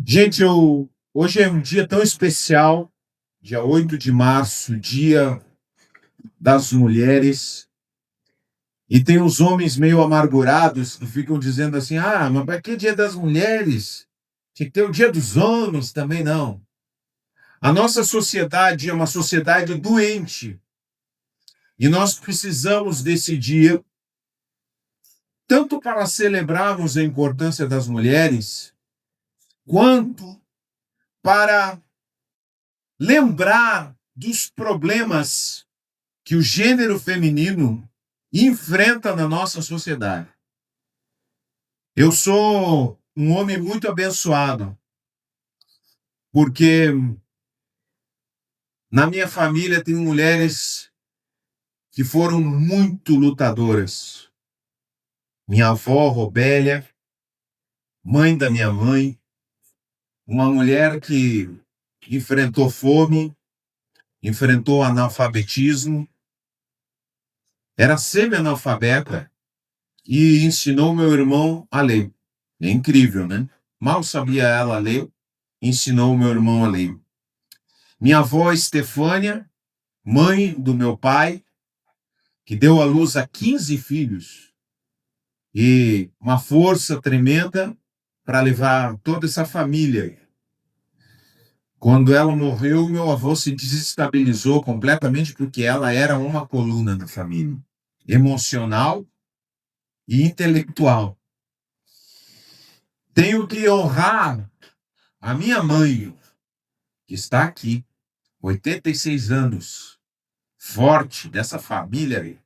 Gente, hoje é um dia tão especial, dia 8 de março, Dia das Mulheres, e tem os homens meio amargurados que ficam dizendo assim: ah, mas para que Dia das Mulheres? Tinha que ter o Dia dos Homens também, não. A nossa sociedade é uma sociedade doente e nós precisamos desse dia, tanto para celebrarmos a importância das mulheres, quanto para lembrar dos problemas que o gênero feminino enfrenta na nossa sociedade. Eu sou um homem muito abençoado, porque na minha família tem mulheres que foram muito lutadoras. Minha avó, Robélia, mãe da minha mãe, uma mulher que enfrentou fome, enfrentou analfabetismo, era semi-analfabeta e ensinou meu irmão a ler. É incrível, né? Mal sabia ela ler, ensinou meu irmão a ler. Minha avó Estefânia, mãe do meu pai, que deu à luz a 15 filhos, e uma força tremenda para levar toda essa família. Quando ela morreu, meu avô se desestabilizou completamente porque ela era uma coluna da família, emocional e intelectual. Tenho que honrar a minha mãe, que está aqui, 86 anos, forte, dessa família.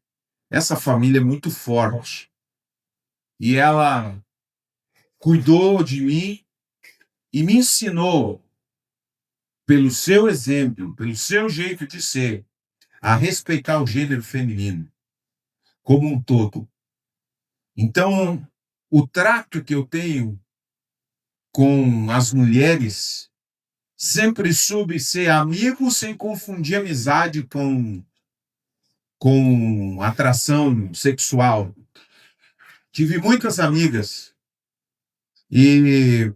Essa família é muito forte. E ela cuidou de mim e me ensinou, pelo seu exemplo, pelo seu jeito de ser, a respeitar o gênero feminino como um todo. Então, o trato que eu tenho com as mulheres sempre soube ser amigo sem confundir amizade com atração sexual. Tive muitas amigas e,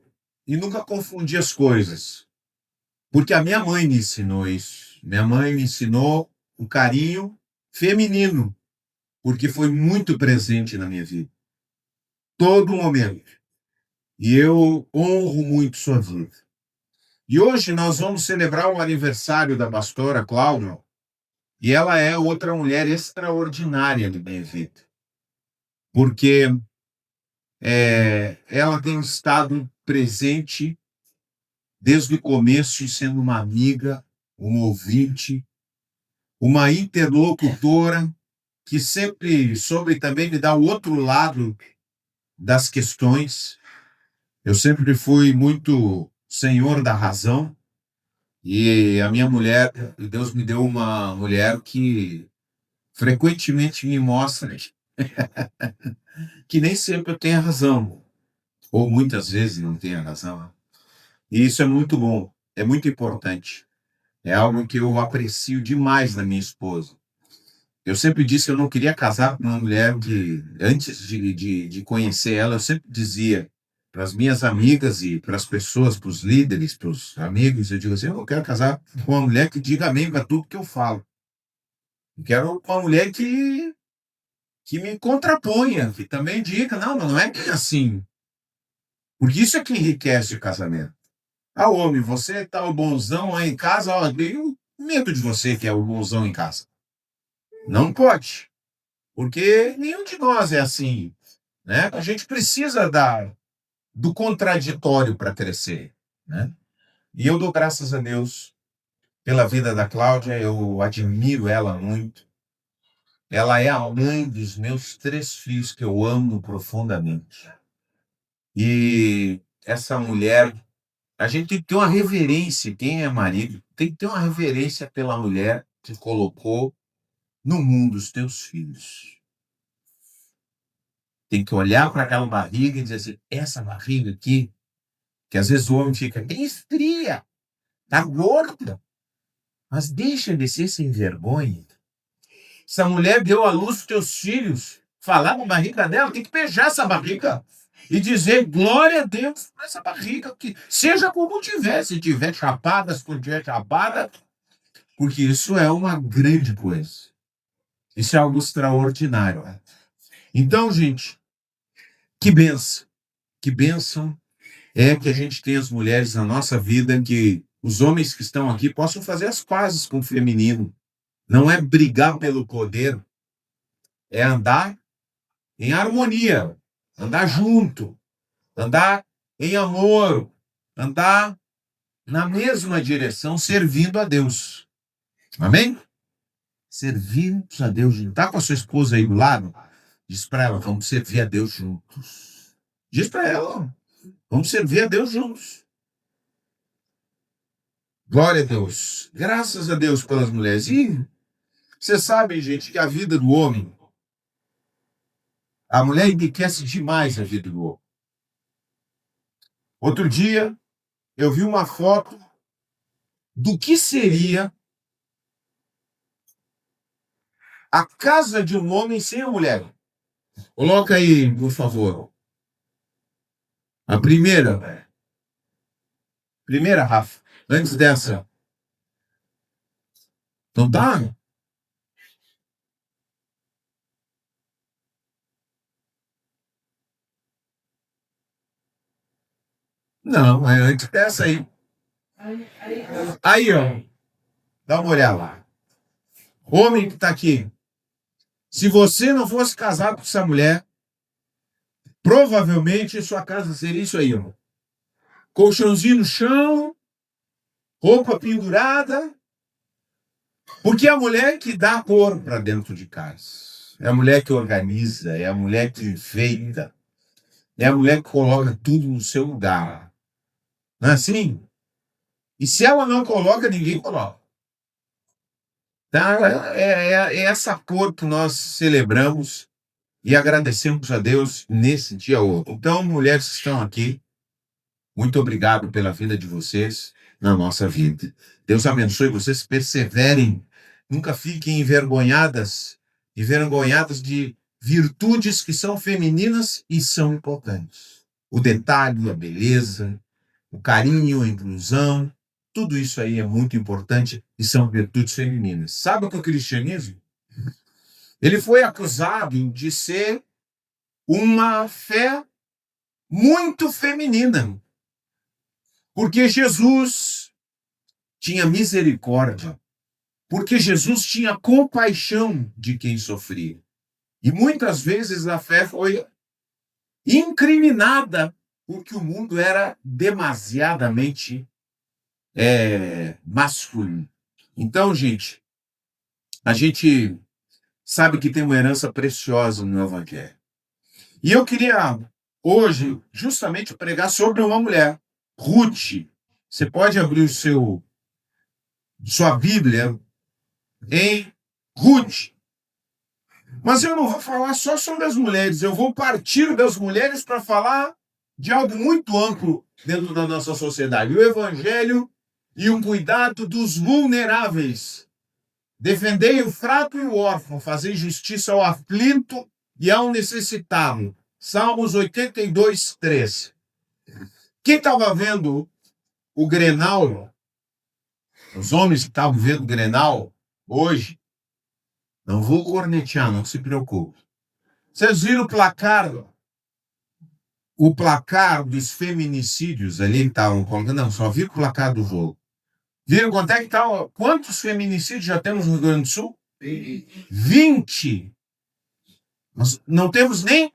e nunca confundi as coisas, porque a minha mãe me ensinou isso. Minha mãe me ensinou o carinho feminino, porque foi muito presente na minha vida, todo momento. E eu honro muito sua vida. E hoje nós vamos celebrar o aniversário da pastora Cláudia, e ela é outra mulher extraordinária na minha vida, porque ela tem estado presente desde o começo, sendo uma amiga, uma ouvinte, uma interlocutora que sempre soube também me dar o outro lado das questões. Eu sempre fui muito senhor da razão e a minha mulher, Deus me deu uma mulher que frequentemente me mostra que nem sempre eu tenho a razão, ou muitas vezes não tenho a razão. E isso é muito bom, é muito importante. É algo que eu aprecio demais na minha esposa. Eu sempre disse que eu não queria casar com uma mulher que, antes de conhecer ela, eu sempre dizia para as minhas amigas e para as pessoas, para os líderes, para os amigos, eu digo assim, eu não quero casar com uma mulher que diga amém para tudo que eu falo. Eu quero uma mulher que me contraponha, que também diga, não, mas não é bem assim. Porque isso é que enriquece o casamento. Ah, homem, você tá o bonzão aí em casa, ó, eu tenho medo de você que é o bonzão em casa. Não pode. Porque nenhum de nós é assim, né? A gente precisa do contraditório para crescer, né? E eu dou graças a Deus pela vida da Cláudia, eu admiro ela muito. Ela é a mãe dos meus 3 filhos que eu amo profundamente. E essa mulher, a gente tem que ter uma reverência, quem é marido, tem que ter uma reverência pela mulher que colocou no mundo os teus filhos. Tem que olhar para aquela barriga e dizer assim, essa barriga aqui, que às vezes o homem fica, tem estria, tá gorda, mas deixa de ser sem vergonha. Essa mulher deu à luz os teus filhos, falar com a barriga dela, tem que beijar essa barriga. e dizer glória a Deus por essa barriga, que seja como tiver, se tiver chapada, se não tiver chapada, porque isso é uma grande coisa. Isso é algo extraordinário. Então, gente, que bênção é que a gente tem as mulheres na nossa vida, que os homens que estão aqui possam fazer as pazes com o feminino. Não é brigar pelo poder, é andar em harmonia, andar junto, andar em amor, andar na mesma direção, servindo a Deus. Amém? Servindo a Deus. Está com a sua esposa aí do lado? Diz para ela, vamos servir a Deus juntos. Diz para ela, vamos servir a Deus juntos. Glória a Deus. Graças a Deus pelas mulheres. E vocês sabem, gente, que a vida do homem, a mulher enriquece demais a vida do homem. Outro dia, eu vi uma foto do que seria a casa de um homem sem a mulher. Coloca aí, por favor. A primeira. Primeira, Rafa. Antes dessa. Não tá? Não, é antes dessa aí. Aí, ó. Dá uma olhada lá. Homem que tá aqui. Se você não fosse casado com essa mulher, provavelmente sua casa seria isso aí, ó. Colchãozinho no chão, roupa pendurada, porque é a mulher que dá cor para dentro de casa. É a mulher que organiza, é a mulher que enfeita, é a mulher que coloca tudo no seu lugar. Não é assim? E se ela não coloca, ninguém coloca. Tá? É essa cor que nós celebramos e agradecemos a Deus nesse dia hoje. Então, mulheres que estão aqui, muito obrigado pela vida de vocês na nossa vida. Deus abençoe vocês, perseverem, nunca fiquem envergonhadas de virtudes que são femininas e são importantes. O detalhe, a beleza, o carinho, a inclusão, tudo isso aí é muito importante e são virtudes femininas. Sabe o que é o cristianismo? Ele foi acusado de ser uma fé muito feminina. Porque Jesus tinha misericórdia, porque Jesus tinha compaixão de quem sofria. E muitas vezes a fé foi incriminada porque o mundo era demasiadamente masculino. Então, gente, a gente sabe que tem uma herança preciosa no Evangelho. E eu queria hoje justamente pregar sobre uma mulher, Ruth. Você pode abrir sua Bíblia em Ruth. Mas eu não vou falar só sobre as mulheres, eu vou partir das mulheres para falar de algo muito amplo dentro da nossa sociedade. O Evangelho e o cuidado dos vulneráveis. Defendei o fraco e o órfão, fazei justiça ao aflito e ao necessitado. Salmos 82, 3. Quem estava vendo o Grenal, os homens que estavam vendo o Grenal hoje, não vou cornetear, não se preocupe. Vocês viram o placar dos feminicídios ali que estavam colocando? Não, só vi o placar do jogo. Viram quanto é que tá? Quantos feminicídios já temos no Rio Grande do Sul? 20. Nós não temos nem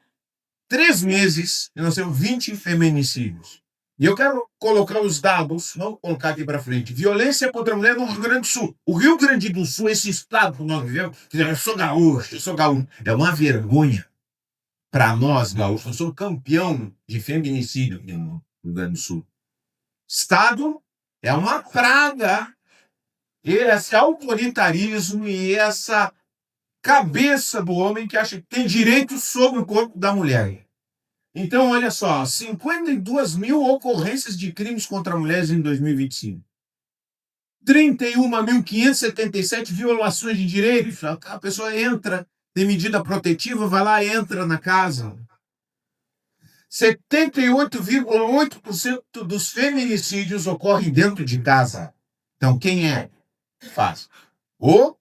3 meses e nós temos 20 feminicídios. E eu quero colocar os dados, vamos colocar aqui para frente. Violência contra a mulher no Rio Grande do Sul. O Rio Grande do Sul, esse estado que nós vivemos, eu sou gaúcho, é uma vergonha para nós, gaúchos. Eu sou campeão de feminicídio aqui no Rio Grande do Sul. Estado é uma praga. Esse autoritarismo e essa cabeça do homem que acha que tem direito sobre o corpo da mulher. Então, olha só, 52 mil ocorrências de crimes contra mulheres em 2025. 31.577 violações de direitos. A pessoa entra, tem medida protetiva, vai lá, entra na casa. 78,8% dos feminicídios ocorrem dentro de casa. Então, quem é que faz? O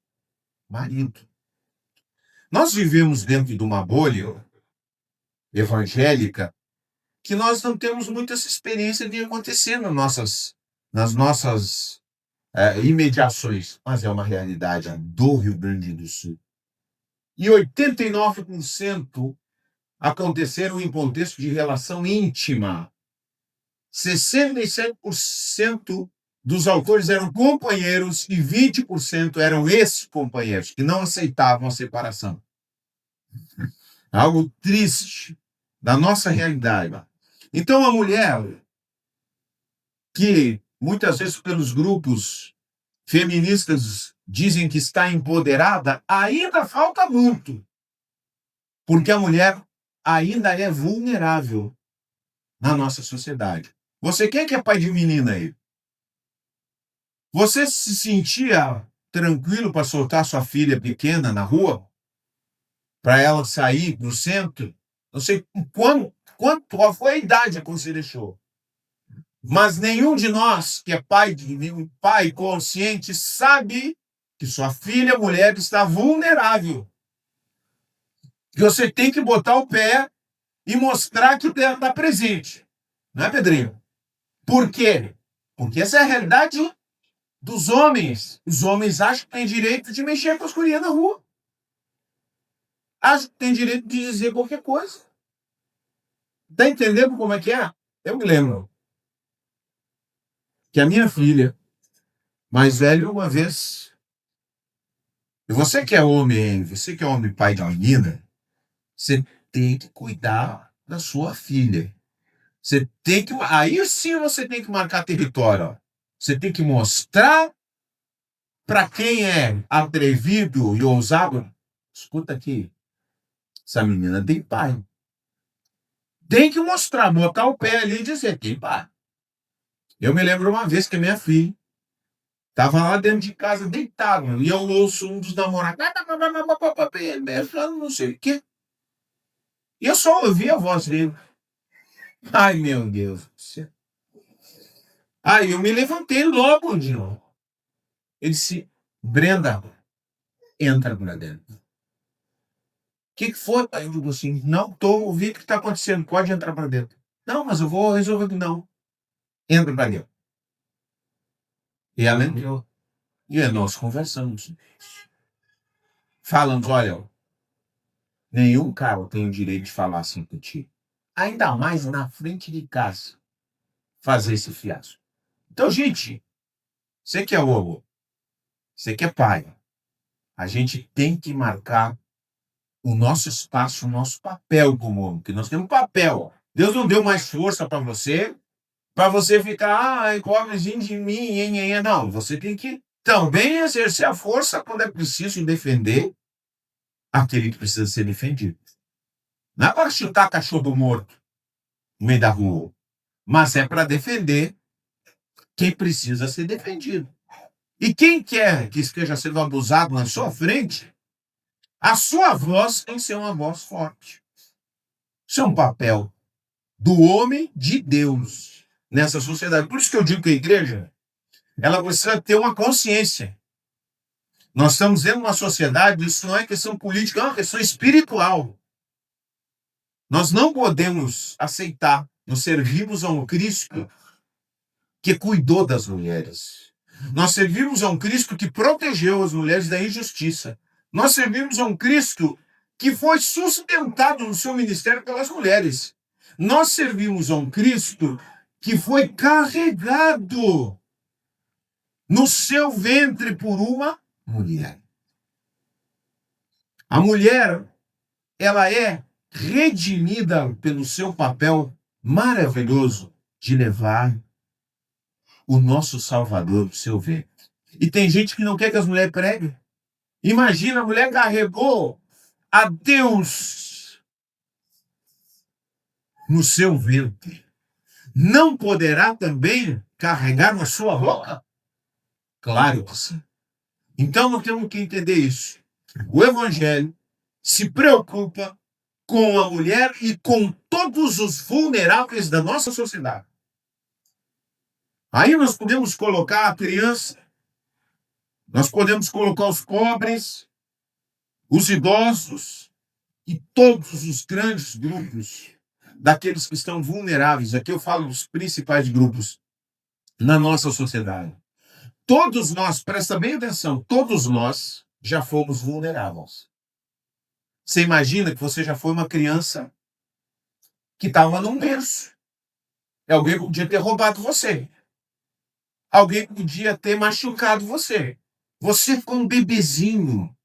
marido. Nós vivemos dentro de uma bolha evangélica que nós não temos muita essa experiência de acontecer nas nossas imediações, mas é uma realidade do Rio Grande do Sul. E 89% aconteceram em contexto de relação íntima. 67% dos autores eram companheiros e 20% eram ex-companheiros, que não aceitavam a separação. Algo triste da nossa realidade. Então, a mulher, que muitas vezes pelos grupos feministas dizem que está empoderada, ainda falta muito. Porque a mulher ainda é vulnerável na nossa sociedade. Você quem é que é pai de menina aí? Você se sentia tranquilo para soltar sua filha pequena na rua? Para ela sair do centro? Não sei qual foi a idade que você deixou. Mas nenhum de nós que é nenhum pai consciente sabe que sua filha mulher está vulnerável. Que você tem que botar o pé e mostrar que está presente. Não é, Pedrinho? Por quê? Porque essa é a realidade dos homens. Os homens acham que têm direito de mexer com as gurias na rua. Acham que têm direito de dizer qualquer coisa. Tá entendendo como é que é? Eu me lembro que a minha filha mais velha, uma vez. E você que é homem, pai de menina, você tem que cuidar da sua filha. Você tem que. Aí sim você tem que marcar território. Ó. Você tem que mostrar para quem é atrevido e ousado. Escuta aqui. Essa menina tem pai. Tem que mostrar, botar o pé ali e dizer: tem pai. Eu me lembro uma vez que a minha filha estava lá dentro de casa, deitado, e eu ouço um dos namorados, não sei o quê. E eu só ouvi a voz dele. Ai, meu Deus do céu. Aí eu me levantei logo de novo. Ele disse: Brenda, entra pra dentro. O que foi? Aí eu digo assim: não, tô ouvindo o que está acontecendo, pode entrar para dentro. Não, mas eu vou resolver. Não, entra para dentro. E ela entrou. E aí nós conversamos. Falamos: olha, nenhum cara tem o direito de falar assim contigo. Ainda mais na frente de casa. Fazer esse fiasco. Então, gente, você que é ovo, você que é pai, a gente tem que marcar o nosso espaço, o nosso papel como homem, porque nós temos um papel. Deus não deu mais força para você ficar, ai, pobrezinho de mim, nhenhenhen. Não, você tem que também exercer a força quando é preciso defender aquele que precisa ser defendido. Não é para chutar cachorro morto no meio da rua, mas é para defender quem precisa ser defendido. E quem quer que esteja sendo abusado na sua frente, a sua voz tem que ser uma voz forte. Isso é um papel do homem de Deus nessa sociedade. Por isso que eu digo que a igreja, ela precisa ter uma consciência. Nós estamos vendo uma sociedade, isso não é questão política, é uma questão espiritual. Nós não podemos aceitar, nós servimos a um Cristo que cuidou das mulheres. Nós servimos a um Cristo que protegeu as mulheres da injustiça. Nós servimos a um Cristo que foi sustentado no seu ministério pelas mulheres. Nós servimos a um Cristo que foi carregado no seu ventre por uma mulher. A mulher, ela é redimida pelo seu papel maravilhoso de levar o nosso Salvador no seu ventre. E tem gente que não quer que as mulheres preguem. Imagina, a mulher carregou a Deus no seu ventre. Não poderá também carregar na sua boca? Claro que sim. Então nós temos que entender isso. O Evangelho se preocupa com a mulher e com todos os vulneráveis da nossa sociedade. Aí nós podemos colocar a criança, nós podemos colocar os pobres, os idosos e todos os grandes grupos daqueles que estão vulneráveis. Aqui eu falo dos principais grupos na nossa sociedade. Todos nós, presta bem atenção, todos nós já fomos vulneráveis. Você imagina que você já foi uma criança que estava num berço. Alguém podia ter roubado você. Alguém podia ter machucado você. Você foi um bebezinho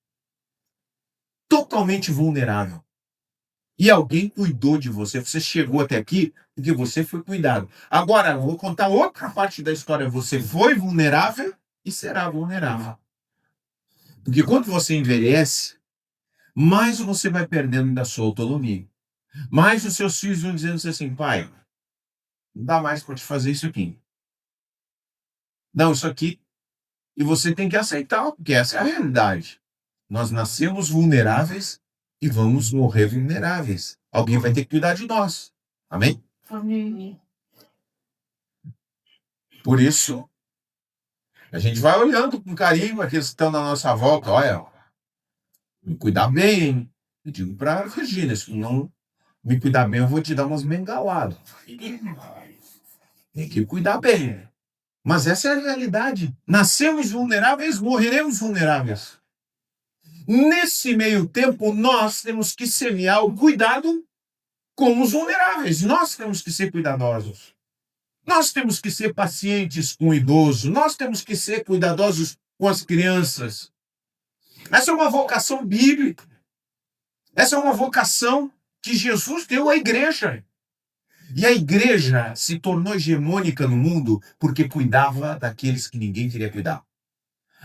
totalmente vulnerável. E alguém cuidou de você. Você chegou até aqui porque você foi cuidado. Agora, eu vou contar outra parte da história. Você foi vulnerável e será vulnerável. Porque quando você envelhece, mais você vai perdendo da sua autonomia. Mais os seus filhos vão dizendo assim, pai, não dá mais para te fazer isso aqui. Não, isso aqui. E você tem que aceitar, porque essa é a realidade. Nós nascemos vulneráveis e vamos morrer vulneráveis. Alguém vai ter que cuidar de nós. Amém? Amém. Por isso, a gente vai olhando com carinho aqueles que estão na nossa volta. Olha, me cuidar bem, hein? Eu digo para Regina, se não me cuidar bem, eu vou te dar umas bengaladas. Tem que cuidar bem. Mas essa é a realidade. Nascemos vulneráveis, morreremos vulneráveis. Nesse meio tempo, nós temos que semear o cuidado com os vulneráveis. Nós temos que ser cuidadosos. Nós temos que ser pacientes com o idoso. Nós temos que ser cuidadosos com as crianças. Essa é uma vocação bíblica. Essa é uma vocação que Jesus deu à igreja. E a igreja se tornou hegemônica no mundo porque cuidava daqueles que ninguém queria cuidar.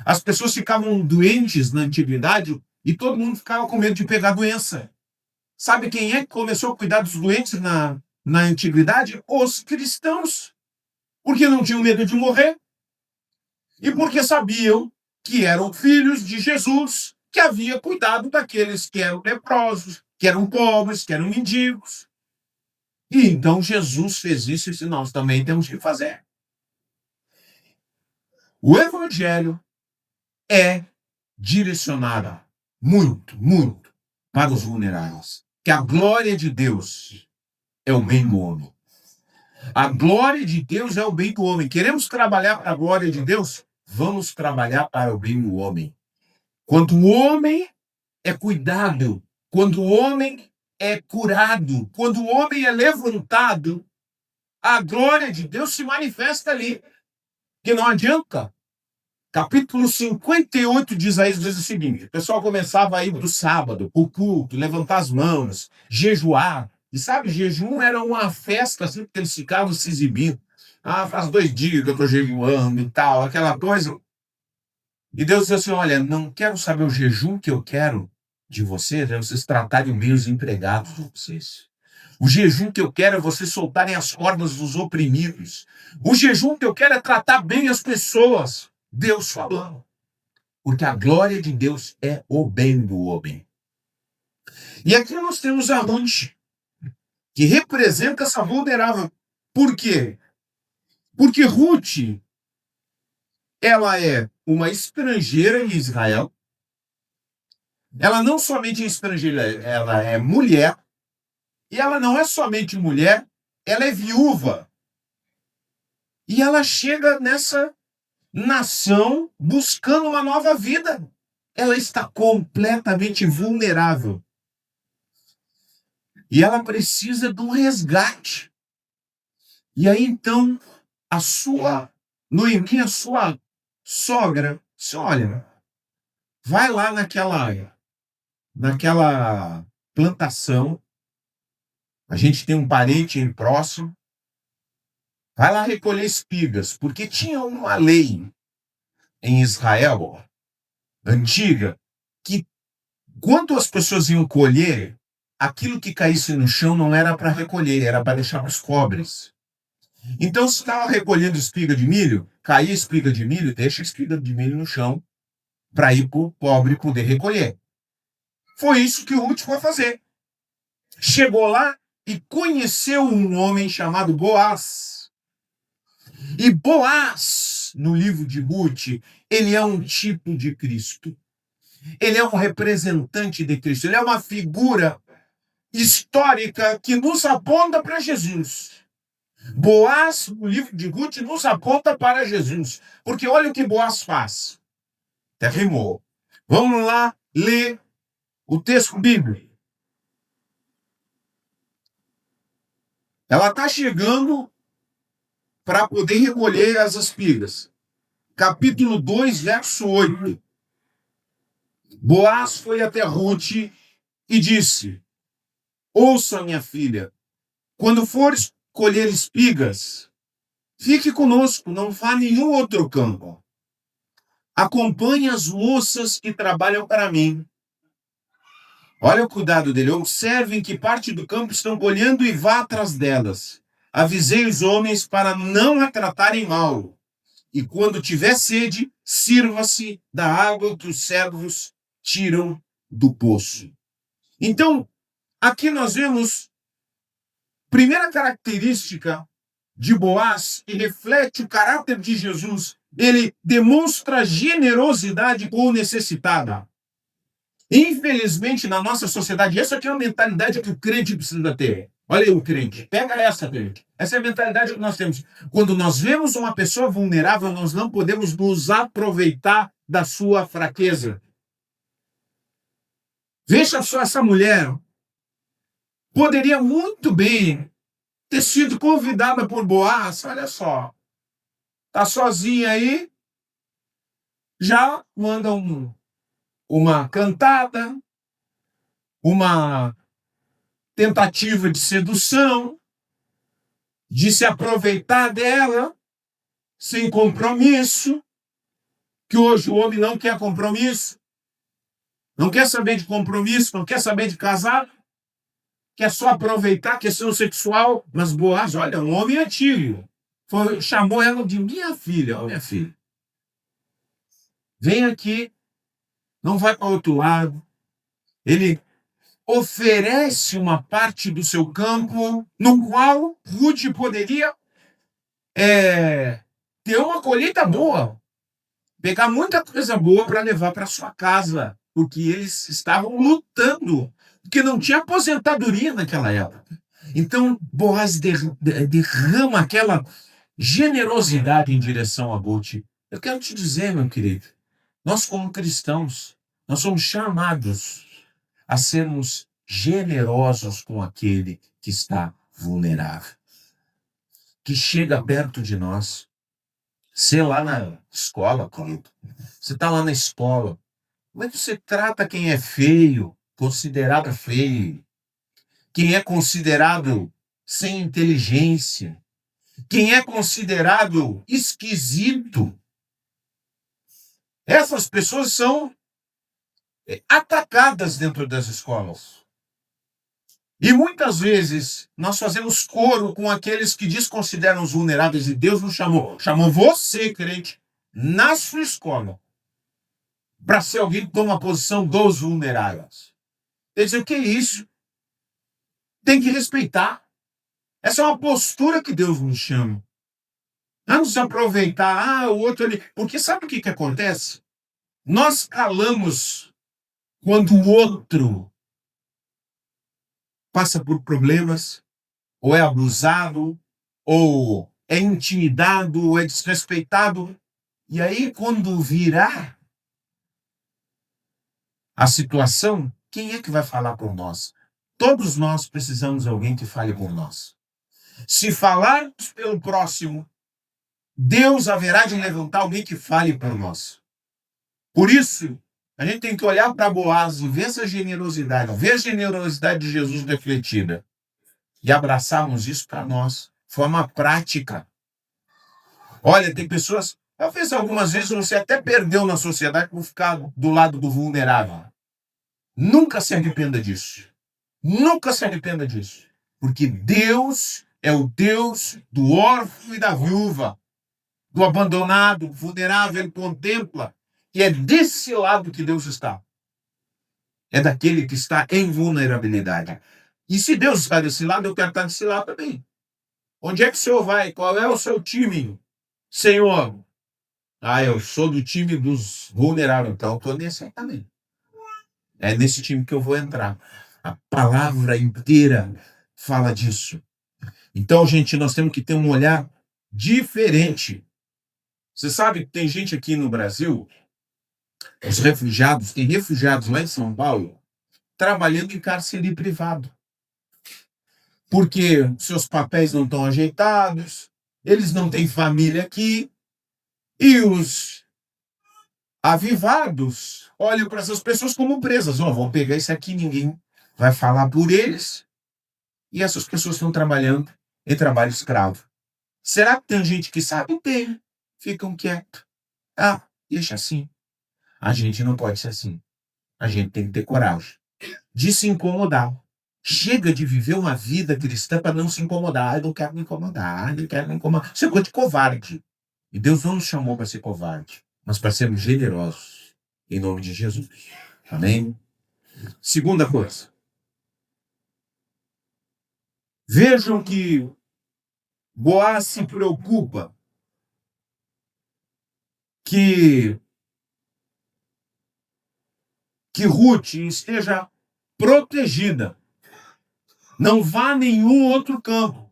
As pessoas ficavam doentes na antiguidade e todo mundo ficava com medo de pegar doença. Sabe quem é que começou a cuidar dos doentes na antiguidade? Os cristãos. Porque não tinham medo de morrer e porque sabiam que eram filhos de Jesus, que havia cuidado daqueles que eram leprosos, que eram pobres, que eram mendigos. E então Jesus fez isso e nós também temos que fazer. O evangelho é direcionado muito para os vulneráveis. Que a glória de Deus é o bem do homem. A glória de Deus é o bem do homem. Queremos trabalhar para a glória de Deus? Vamos trabalhar para o bem do homem. Quando o homem é cuidado, quando o homem é curado, quando o homem é levantado, a glória de Deus se manifesta ali. Que não adianta. Capítulo 58 de Isaías diz o seguinte: o pessoal começava a ir do sábado, o culto, levantar as mãos, jejuar. E sabe, jejum era uma festa, assim, porque eles ficavam se exibindo. Ah, faz 2 dias que eu estou jejuando e tal, aquela coisa. E Deus disse assim, olha, não quero saber o jejum que eu quero de vocês, é vocês tratarem bem os empregados de vocês. O jejum que eu quero é vocês soltarem as cordas dos oprimidos. O jejum que eu quero é tratar bem as pessoas. Deus falando. Porque a glória de Deus é o bem do homem. E aqui nós temos a Ruth, que representa essa vulnerável. Por quê? Porque Ruth, ela é uma estrangeira em Israel. Ela não somente é estrangeira, ela é mulher. E ela não é somente mulher, ela é viúva. E ela chega nessa nação buscando uma nova vida. Ela está completamente vulnerável. E ela precisa de um resgate. E aí, então, Noemi, a sua sogra, disse, olha, vai lá naquela plantação, a gente tem um parente aí próximo, vai lá recolher espigas, porque tinha uma lei em Israel, antiga, que quando as pessoas iam colher, aquilo que caísse no chão não era para recolher, era para deixar para os pobres. Então, se estava recolhendo espiga de milho, caía espiga de milho, deixa a espiga de milho no chão para ir para o pobre poder recolher. Foi isso que o Ruth foi fazer. Chegou lá e conheceu um homem chamado Boaz. E Boaz, no livro de Ruth, ele é um tipo de Cristo. Ele é um representante de Cristo. Ele é uma figura histórica que nos aponta para Jesus. Boaz, no livro de Ruth, nos aponta para Jesus. Porque olha o que Boaz faz. Até rimou. Vamos lá ler o texto bíblico. Ela está chegando para poder recolher as espigas. Capítulo 2, verso 8. Boaz foi até Ruth e disse: ouça, minha filha, quando fores colher espigas, fique conosco, não vá a nenhum outro campo. Acompanhe as moças que trabalham para mim. Olha o cuidado dele. Observem que parte do campo estão colhendo e vá atrás delas. Avisei os homens para não a tratarem mal. E quando tiver sede, sirva-se da água que os servos tiram do poço. Então, aqui nós vemos primeira característica de Boaz, que reflete o caráter de Jesus. Ele demonstra generosidade com o necessitado. Infelizmente, na nossa sociedade, essa aqui é uma mentalidade que o crente precisa ter. Olha aí o crente. Pega essa, crente. Essa é a mentalidade que nós temos. Quando nós vemos uma pessoa vulnerável, nós não podemos nos aproveitar da sua fraqueza. Veja só, essa mulher poderia muito bem ter sido convidada por Boaz. Olha só. Tá sozinha aí, já manda uma cantada, uma tentativa de sedução, de se aproveitar dela, sem compromisso, que hoje o homem não quer compromisso, não quer saber de compromisso, não quer saber de casar, quer só aproveitar, questão sexual. Mas Boaz, olha, um homem antigo, chamou ela de minha filha. Ó, minha filha, vem aqui, não vai para outro lado. Ele oferece uma parte do seu campo no qual Ruth poderia ter uma colheita boa, pegar muita coisa boa para levar para sua casa, porque eles estavam lutando, porque não tinha aposentadoria naquela época. Então, Boaz derrama aquela generosidade em direção a Ruth. Eu quero te dizer, meu querido, nós como cristãos, nós somos chamados a sermos generosos com aquele que está vulnerável, que chega perto de nós. Sei lá na escola, querido. Você está lá na escola. Como é que você trata quem é feio, considerado feio? Quem é considerado sem inteligência? Quem é considerado esquisito? Essas pessoas são atacadas dentro das escolas. E muitas vezes nós fazemos coro com aqueles que desconsideram os vulneráveis, e Deus nos chamou. Chamou você, crente, na sua escola, para ser alguém que toma a posição dos vulneráveis. Ele diz, o que é isso? Tem que respeitar. Essa é uma postura que Deus nos chama. Não nos aproveitar, o outro ali. Porque sabe o que acontece? Nós calamos quando o outro passa por problemas, ou é abusado, ou é intimidado, ou é desrespeitado. E aí, quando virar a situação, quem é que vai falar por nós? Todos nós precisamos de alguém que fale por nós. Se falarmos pelo próximo, Deus haverá de levantar alguém que fale por nós. Por isso, a gente tem que olhar para Boaz e ver essa generosidade, ver a generosidade de Jesus refletida e abraçarmos isso para nós, de forma prática. Olha, tem pessoas, talvez algumas vezes você até perdeu na sociedade por ficar do lado do vulnerável. Nunca se arrependa disso. Nunca se arrependa disso. Porque Deus é o Deus do órfão e da viúva, do abandonado, vulnerável. Ele contempla. E é desse lado que Deus está. É daquele que está em vulnerabilidade. E se Deus está desse lado, eu quero estar desse lado também. Onde é que o senhor vai? Qual é o seu time, Senhor? Ah, eu sou do time dos vulneráveis, então eu estou nesse aí também. É nesse time que eu vou entrar. A palavra inteira fala disso. Então, gente, nós temos que ter um olhar diferente. Você sabe que tem gente aqui no Brasil, os refugiados, tem refugiados lá em São Paulo, trabalhando em cárcere privado. Porque seus papéis não estão ajeitados, eles não têm família aqui, e os avivados olham para essas pessoas como presas. Oh, vão pegar isso aqui, ninguém vai falar por eles, e essas pessoas estão trabalhando em trabalho escravo. Será que tem gente que sabe? Tem. Ficam quietos. Ah, deixa assim. A gente não pode ser assim. A gente tem que ter coragem de se incomodar. Chega de viver uma vida cristã para não se incomodar. Eu não quero me incomodar, eu não quero me incomodar. Isso é coisa de covarde. E Deus não nos chamou para ser covarde, mas para sermos generosos. Em nome de Jesus. Amém? Segunda coisa. Vejam que Boaz se preocupa que Ruth esteja protegida. Não vá a nenhum outro campo.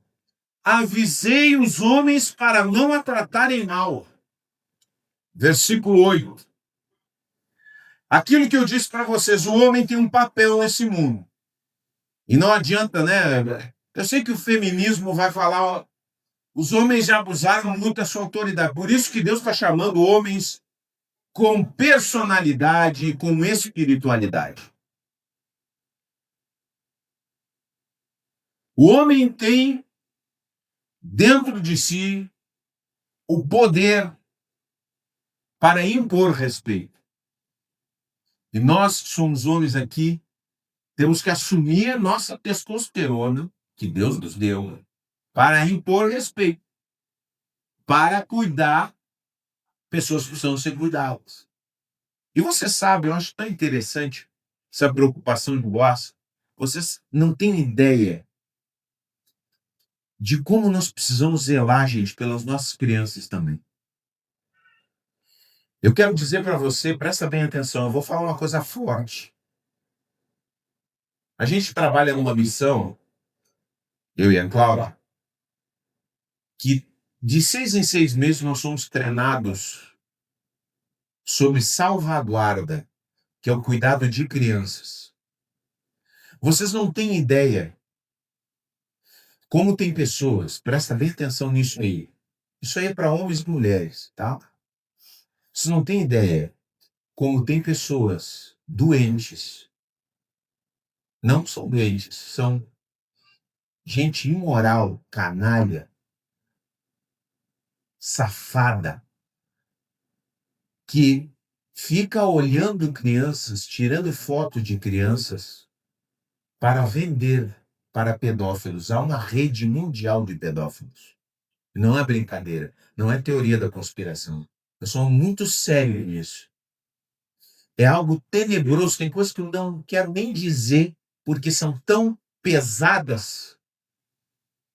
Avisei os homens para não a tratarem mal. Versículo 8. Aquilo que eu disse para vocês, o homem tem um papel nesse mundo. E não adianta, né? Eu sei que o feminismo vai falar, ó, os homens já abusaram muito da sua autoridade. Por isso que Deus está chamando homens com personalidade e com espiritualidade. O homem tem dentro de si o poder para impor respeito. E nós que somos homens aqui, temos que assumir a nossa testosterona, que Deus nos deu, para impor respeito, para cuidar pessoas que precisam ser cuidadas. E você sabe, eu acho tão interessante essa preocupação de Boaz. Vocês não têm ideia de como nós precisamos zelar, gente, pelas nossas crianças também. Eu quero dizer para você, presta bem atenção, eu vou falar uma coisa forte. A gente trabalha numa missão, eu e a Cláudia, que de 6 em 6 meses nós somos treinados sobre salvaguarda, que é o cuidado de crianças. Vocês não têm ideia como tem pessoas, presta bem atenção nisso aí. Isso aí é para homens e mulheres, tá? Vocês não têm ideia como tem pessoas doentes. Não são doentes, são gente imoral, canalha, safada, que fica olhando crianças, tirando foto de crianças para vender para pedófilos. Há uma rede mundial de pedófilos. Não é brincadeira, não é teoria da conspiração. Eu sou muito sério nisso. É algo tenebroso, tem coisas que eu não quero nem dizer, porque são tão pesadas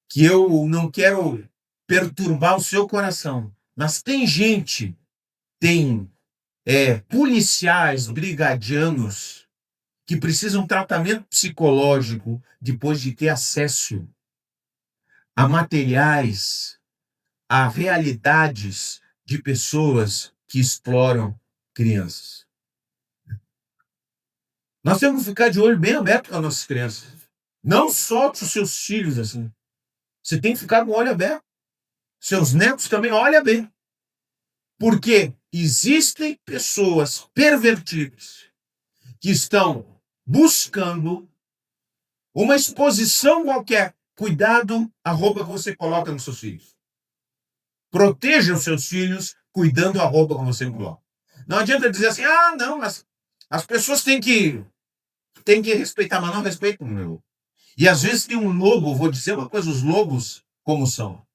que eu não quero perturbar o seu coração. Mas tem gente, tem policiais, brigadianos, que precisam de tratamento psicológico depois de ter acesso a materiais, a realidades de pessoas que exploram crianças. Nós temos que ficar de olho bem aberto com as nossas crianças. Não solte os seus filhos assim. Você tem que ficar com o olho aberto. Seus netos também, olha bem. Porque existem pessoas pervertidas que estão buscando uma exposição qualquer. Cuidado a roupa que você coloca nos seus filhos. Proteja os seus filhos cuidando a roupa que você coloca. Não adianta dizer assim, não, mas as pessoas têm que respeitar, mas não respeitam, meu. E às vezes tem um lobo, vou dizer uma coisa, os lobos como são?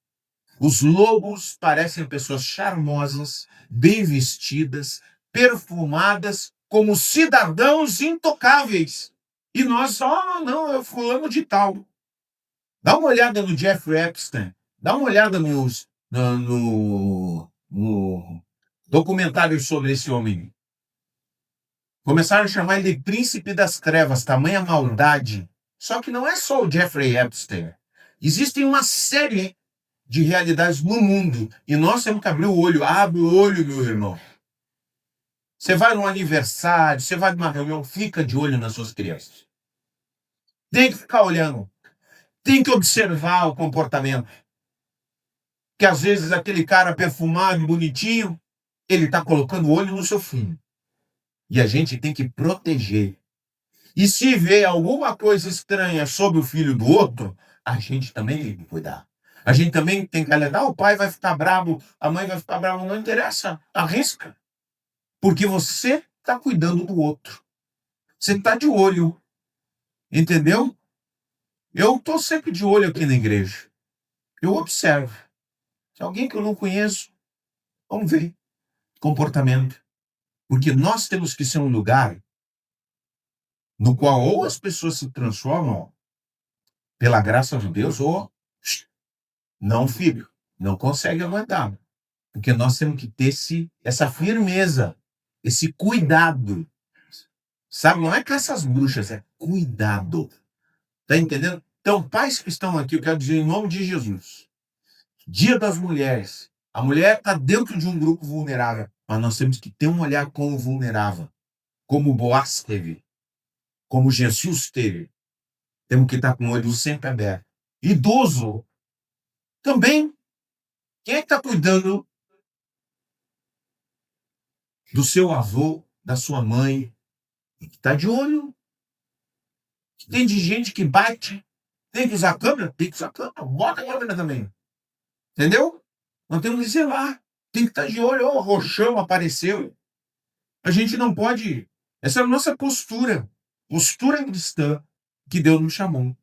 Os lobos parecem pessoas charmosas, bem vestidas, perfumadas, como cidadãos intocáveis. E nós, não, é fulano de tal. Dá uma olhada no Jeffrey Epstein. Dá uma olhada no documentário sobre esse homem. Começaram a chamar ele de príncipe das trevas, tamanha maldade. Só que não é só o Jeffrey Epstein. Existem uma série de realidades no mundo. E nós temos que abrir o olho. Abre o olho, meu irmão. Você vai num aniversário, você vai numa reunião, fica de olho nas suas crianças. Tem que ficar olhando. Tem que observar o comportamento. Que às vezes aquele cara perfumado, bonitinho, ele está colocando o olho no seu filho. E a gente tem que proteger. E se vê alguma coisa estranha sobre o filho do outro, a gente também tem que cuidar. A gente também tem que alertar. O pai vai ficar bravo, a mãe vai ficar brava, não interessa, arrisca. Porque você está cuidando do outro. Você está de olho. Entendeu? Eu estou sempre de olho aqui na igreja. Eu observo. Se alguém que eu não conheço, vamos ver comportamento. Porque nós temos que ser um lugar no qual ou as pessoas se transformam pela graça de Deus, ou não, filho, não consegue aguentar. Porque nós temos que ter essa firmeza, esse cuidado. Sabe, não é com essas bruxas, é cuidado. Tá entendendo? Então, pais que estão aqui, eu quero dizer em nome de Jesus. Dia das Mulheres. A mulher está dentro de um grupo vulnerável, mas nós temos que ter um olhar como vulnerável, como Boaz teve, como Jesus teve. Temos que estar com o olho sempre aberto. Idoso, também. Quem é que está cuidando do seu avô, da sua mãe? Tem que estar de olho. Tem de gente que bate. Tem que usar câmera? Tem que usar câmera. Bota a câmera também. Entendeu? Nós temos que zelar. Tem que estar de olho. O roxão apareceu. A gente não pode. Essa é a nossa postura. Postura cristã que Deus nos chamou.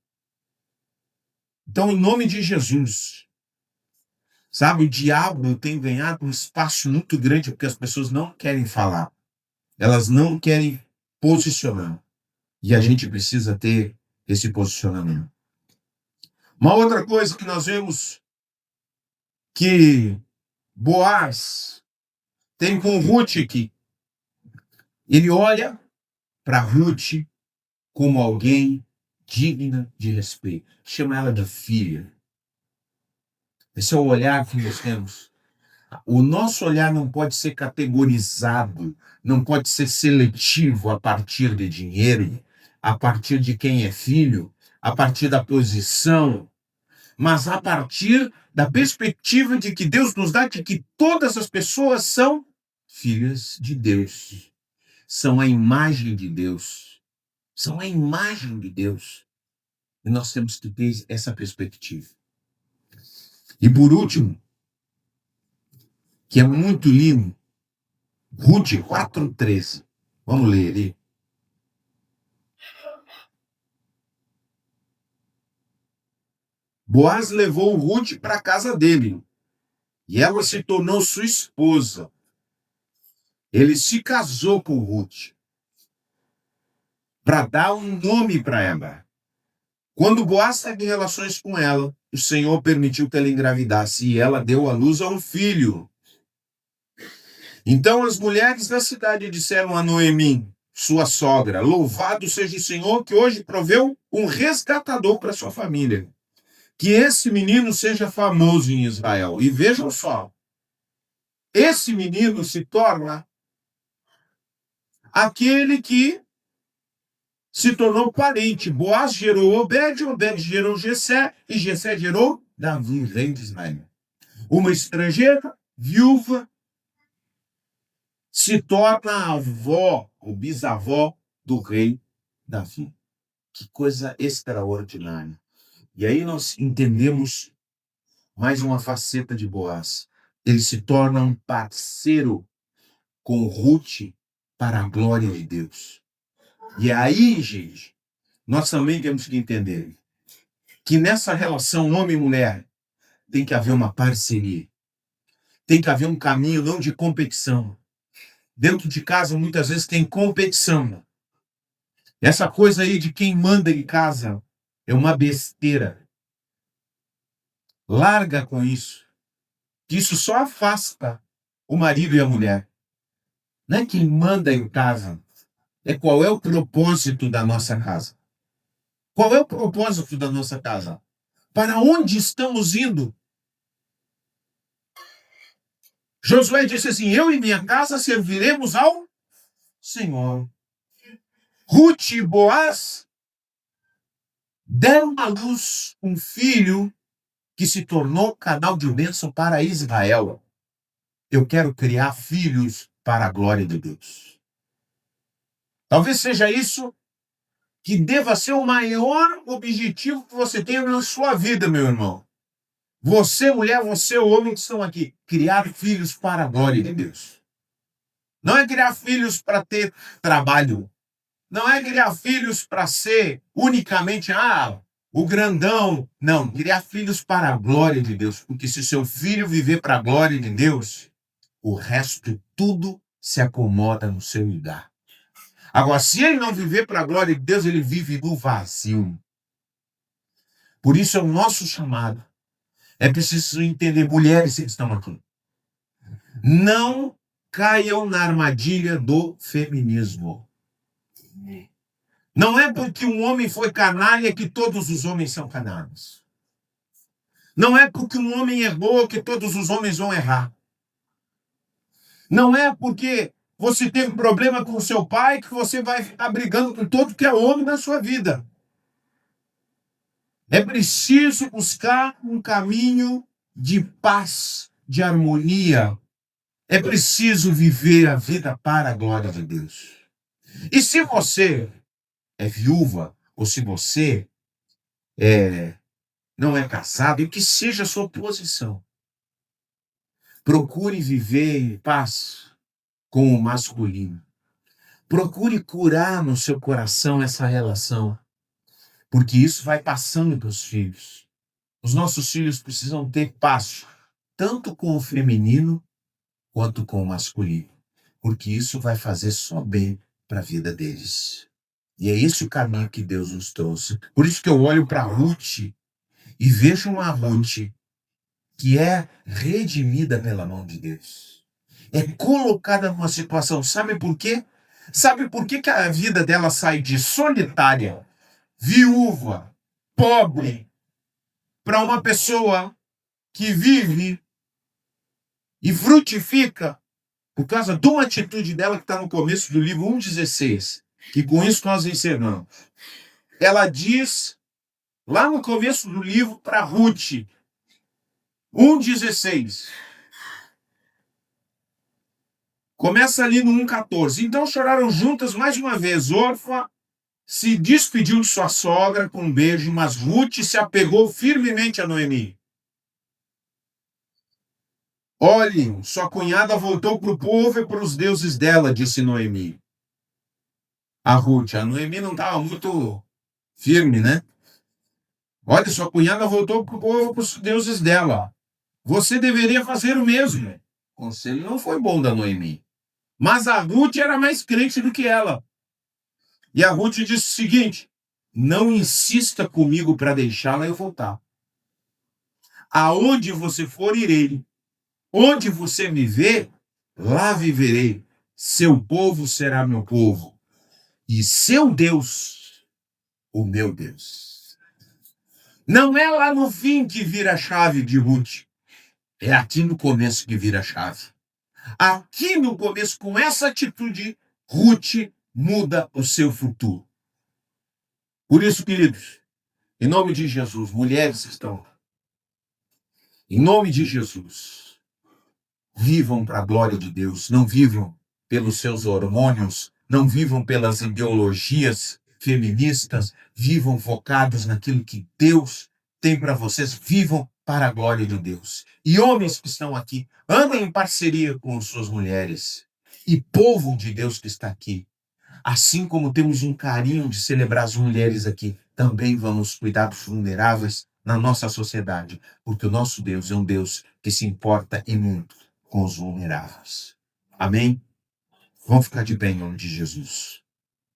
Então, em nome de Jesus, sabe, o diabo tem ganhado um espaço muito grande porque as pessoas não querem falar. Elas não querem posicionar. E a gente precisa ter esse posicionamento. Uma outra coisa que nós vemos que Boaz tem com Ruth aqui. Ele olha para Ruth como alguém digna de respeito. Chama ela de filha. Esse é o olhar que nós temos. O nosso olhar não pode ser categorizado, não pode ser seletivo a partir de dinheiro, a partir de quem é filho, a partir da posição, mas a partir da perspectiva de que Deus nos dá de que todas as pessoas são filhas de Deus, são a imagem de Deus, são a imagem de Deus. E nós temos que ter essa perspectiva. E por último, que é muito lindo, Ruth 4,13. Vamos ler ali. Boaz levou Ruth para a casa dele e ela se tornou sua esposa. Ele se casou com Ruth para dar um nome para ela. Quando Boaz teve relações com ela, o Senhor permitiu que ela engravidasse e ela deu à luz a um filho. Então as mulheres da cidade disseram a Noemi, sua sogra: louvado seja o Senhor que hoje proveu um resgatador para sua família. Que esse menino seja famoso em Israel. E vejam só, esse menino se torna aquele que se tornou parente. Boaz gerou Obed, Obed gerou Jessé, e Jessé gerou Davi, rei de Israel. Uma estrangeira, viúva, se torna a avó, ou bisavó do rei Davi. Que coisa extraordinária. E aí nós entendemos mais uma faceta de Boaz. Ele se torna um parceiro com Ruth para a glória de Deus. E aí, gente, nós também temos que entender que nessa relação homem e mulher tem que haver uma parceria. Tem que haver um caminho não de competição. Dentro de casa, muitas vezes, tem competição. Essa coisa aí de quem manda em casa é uma besteira. Larga com isso. Que isso só afasta o marido e a mulher. Não é quem manda em casa. É qual é o propósito da nossa casa. Qual é o propósito da nossa casa? Para onde estamos indo? Josué disse assim: eu e minha casa serviremos ao Senhor. Ruth e Boaz deram à luz um filho que se tornou canal de bênção para Israel. Eu quero criar filhos para a glória de Deus. Talvez seja isso que deva ser o maior objetivo que você tenha na sua vida, meu irmão. Você, mulher, você, homem que estão aqui, criar filhos para a glória de Deus. Não é criar filhos para ter trabalho. Não é criar filhos para ser unicamente, o grandão. Não, criar filhos para a glória de Deus. Porque se seu filho viver para a glória de Deus, o resto tudo se acomoda no seu lugar. Agora, se ele não viver para a glória de Deus, ele vive no vazio. Por isso é o nosso chamado. É preciso entender, mulheres que estão aqui. Não caiam na armadilha do feminismo. Não é porque um homem foi canalha que todos os homens são canalhas. Não é porque um homem errou que todos os homens vão errar. Não é porque você teve problema com seu pai que você vai ficar brigando com todo que é homem na sua vida. É preciso buscar um caminho de paz, de harmonia. É preciso viver a vida para a glória de Deus. E se você é viúva, ou se você não é casado, e que seja a sua posição, procure viver em paz com o masculino. Procure curar no seu coração essa relação, porque isso vai passando para os filhos. Os nossos filhos precisam ter paz, tanto com o feminino quanto com o masculino, porque isso vai fazer só bem para a vida deles. E é esse o caminho que Deus nos trouxe. Por isso que eu olho para Ruth e vejo uma Ruth que é redimida pela mão de Deus. É colocada numa situação, sabe por quê? Sabe por que a vida dela sai de solitária, viúva, pobre, para uma pessoa que vive e frutifica por causa de uma atitude dela que está no começo do livro 1,16, que com isso nós encerramos. Ela diz, lá no começo do livro, para Ruth, 1,16. Começa ali no 1,14. Então choraram juntas mais uma vez. Orfa se despediu de sua sogra com um beijo, mas Ruth se apegou firmemente a Noemi. Olhem, sua cunhada voltou para o povo e para os deuses dela, disse Noemi. A Ruth, a Noemi não estava muito firme, né? Olha, sua cunhada voltou para o povo e para os deuses dela. Você deveria fazer o mesmo. O conselho não foi bom da Noemi. Mas a Ruth era mais crente do que ela. E a Ruth disse o seguinte: não insista comigo para deixá-la eu voltar. Aonde você for, irei. Onde você me vê, lá viverei. Seu povo será meu povo. E seu Deus, o meu Deus. Não é lá no fim que vira a chave de Ruth. É aqui no começo que vira a chave. Aqui no começo, com essa atitude, Ruth muda o seu futuro. Por isso, queridos, em nome de Jesus, mulheres estão. Em nome de Jesus, vivam para a glória de Deus. Não vivam pelos seus hormônios, não vivam pelas ideologias feministas, vivam focados naquilo que Deus tem para vocês, vivam para a glória de Deus. E homens que estão aqui, andem em parceria com suas mulheres. E povo de Deus que está aqui, assim como temos um carinho de celebrar as mulheres aqui, também vamos cuidar dos vulneráveis na nossa sociedade, porque o nosso Deus é um Deus que se importa e muito com os vulneráveis. Amém? Vamos ficar de pé em nome de Jesus.